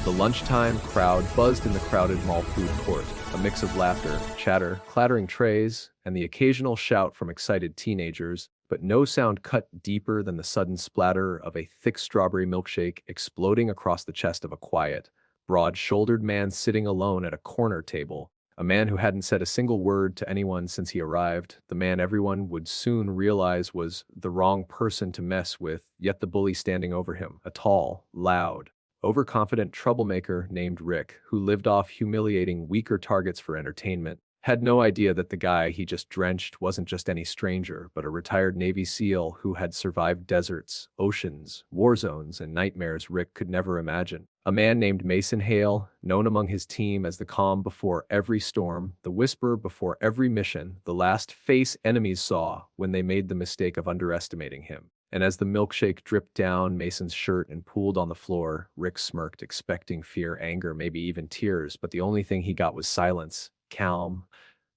The lunchtime crowd buzzed in the crowded mall food court, a mix of laughter, chatter, clattering trays, and the occasional shout from excited teenagers, but no sound cut deeper than the sudden splatter of a thick strawberry milkshake exploding across the chest of a quiet, broad-shouldered man sitting alone at a corner table, a man who hadn't said a single word to anyone since he arrived, the man everyone would soon realize was the wrong person to mess with, yet the bully standing over him, a tall, loud, overconfident troublemaker named Rick, who lived off humiliating weaker targets for entertainment, had no idea that the guy he just drenched wasn't just any stranger, but a retired Navy SEAL who had survived deserts, oceans, war zones, and nightmares Rick could never imagine. A man named Mason Hale, known among his team as the calm before every storm, the whisper before every mission, the last face enemies saw when they made the mistake of underestimating him. And as the milkshake dripped down Mason's shirt and pooled on the floor, Rick smirked, expecting fear, anger, maybe even tears, but the only thing he got was silence. Calm,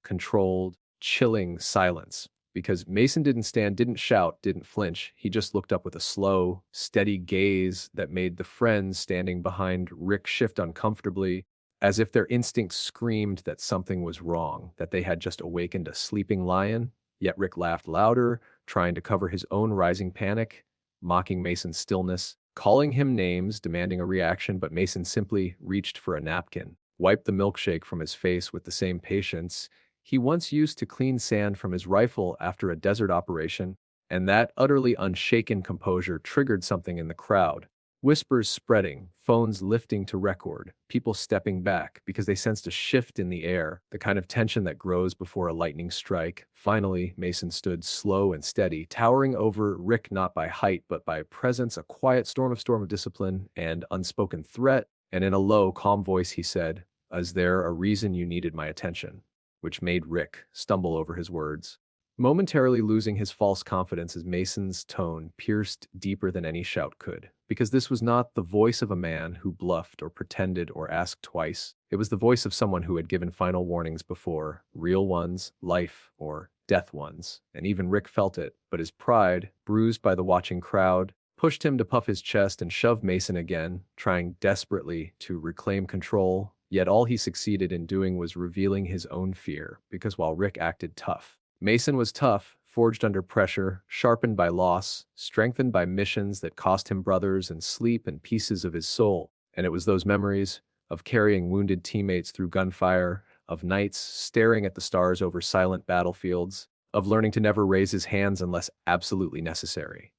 controlled, chilling silence. Because Mason didn't stand, didn't shout, didn't flinch. He just looked up with a slow, steady gaze that made the friends standing behind Rick shift uncomfortably, as if their instincts screamed that something was wrong, that they had just awakened a sleeping lion. Yet Rick laughed louder, trying to cover his own rising panic, mocking Mason's stillness, calling him names, demanding a reaction, but Mason simply reached for a napkin, wiped the milkshake from his face with the same patience he once used to clean sand from his rifle after a desert operation, and that utterly unshaken composure triggered something in the crowd. Whispers spreading, phones lifting to record, people stepping back because they sensed a shift in the air, the kind of tension that grows before a lightning strike. Finally, Mason stood slow and steady, towering over Rick not by height but by presence, a quiet storm of discipline and unspoken threat, and in a low, calm voice he said, "Is there a reason you needed my attention?" Which made Rick stumble over his words, momentarily losing his false confidence as Mason's tone pierced deeper than any shout could. Because this was not the voice of a man who bluffed or pretended or asked twice. It was the voice of someone who had given final warnings before, real ones, life or death ones. And even Rick felt it, but his pride, bruised by the watching crowd, pushed him to puff his chest and shove Mason again, trying desperately to reclaim control. Yet all he succeeded in doing was revealing his own fear, because while Rick acted tough, Mason was tough, forged under pressure, sharpened by loss, strengthened by missions that cost him brothers and sleep and pieces of his soul. And it was those memories of carrying wounded teammates through gunfire, of nights staring at the stars over silent battlefields, of learning to never raise his hands unless absolutely necessary,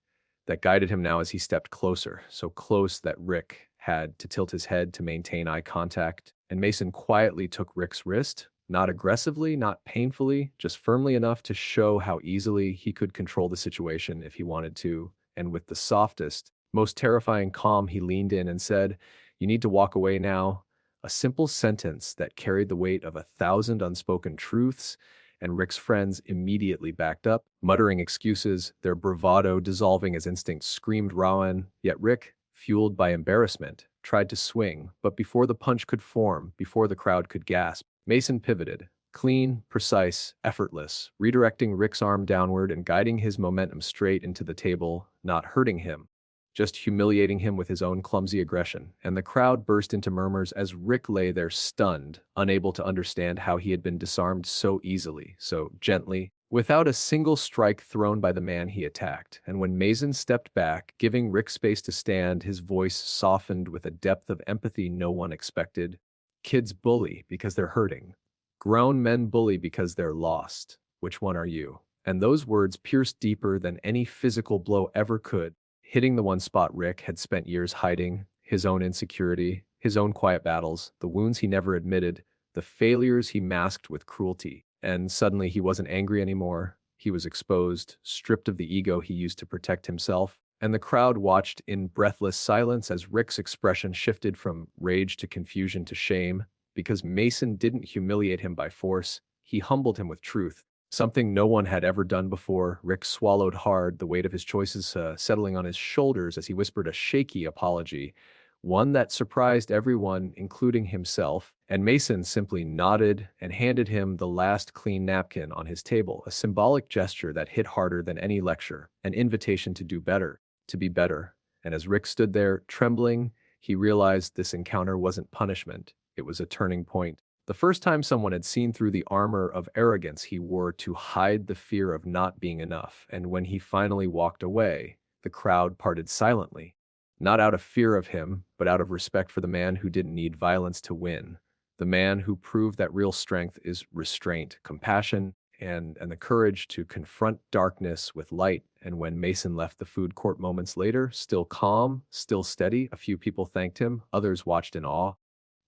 that guided him now as he stepped closer, so close that Rick had to tilt his head to maintain eye contact. And Mason quietly took Rick's wrist, not aggressively, not painfully, just firmly enough to show how easily he could control the situation if he wanted to. And with the softest, most terrifying calm, he leaned in and said, "You need to walk away now." A simple sentence that carried the weight of 1,000 unspoken truths, and Rick's friends immediately backed up, muttering excuses, their bravado dissolving as instinct screamed Rowan. Yet Rick, fueled by embarrassment, tried to swing, but before the punch could form, before the crowd could gasp, Mason pivoted, clean, precise, effortless, redirecting Rick's arm downward and guiding his momentum straight into the table, not hurting him, just humiliating him with his own clumsy aggression. And the crowd burst into murmurs as Rick lay there stunned, unable to understand how he had been disarmed so easily, so gently, without a single strike thrown by the man he attacked. And when Mason stepped back, giving Rick space to stand, his voice softened with a depth of empathy no one expected. "Kids bully because they're hurting. Grown men bully because they're lost. Which one are you?" And those words pierced deeper than any physical blow ever could, hitting the one spot Rick had spent years hiding, his own insecurity, his own quiet battles, the wounds he never admitted, the failures he masked with cruelty. And suddenly he wasn't angry anymore. He was exposed, stripped of the ego he used to protect himself. And the crowd watched in breathless silence as Rick's expression shifted from rage to confusion to shame. Because Mason didn't humiliate him by force, he humbled him with truth. Something no one had ever done before. Rick swallowed hard, the weight of his choices settling on his shoulders as he whispered a shaky apology, one that surprised everyone, including himself. And Mason simply nodded and handed him the last clean napkin on his table, a symbolic gesture that hit harder than any lecture, an invitation to do better, to be better. And as Rick stood there, trembling, He realized this encounter wasn't punishment, it was a turning point. The first time someone had seen through the armor of arrogance he wore to hide the fear of not being enough, and when he finally walked away, the crowd parted silently. Not out of fear of him, but out of respect for the man who didn't need violence to win. The man who proved that real strength is restraint, compassion, and the courage to confront darkness with light. And when Mason left the food court moments later, still calm, still steady, a few people thanked him, others watched in awe.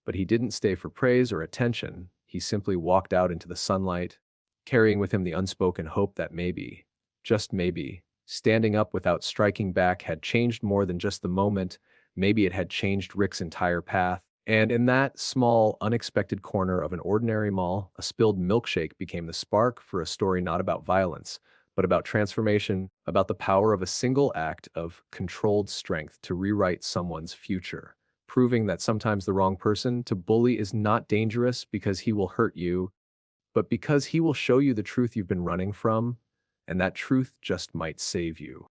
But he didn't stay for praise or attention. He simply walked out into the sunlight, carrying with him the unspoken hope that maybe, just maybe, standing up without striking back had changed more than just the moment. Maybe it had changed Rick's entire path. And in that small, unexpected corner of an ordinary mall, a spilled milkshake became the spark for a story not about violence, but about transformation, about the power of a single act of controlled strength to rewrite someone's future, proving that sometimes the wrong person to bully is not dangerous because he will hurt you, but because he will show you the truth you've been running from, and that truth just might save you.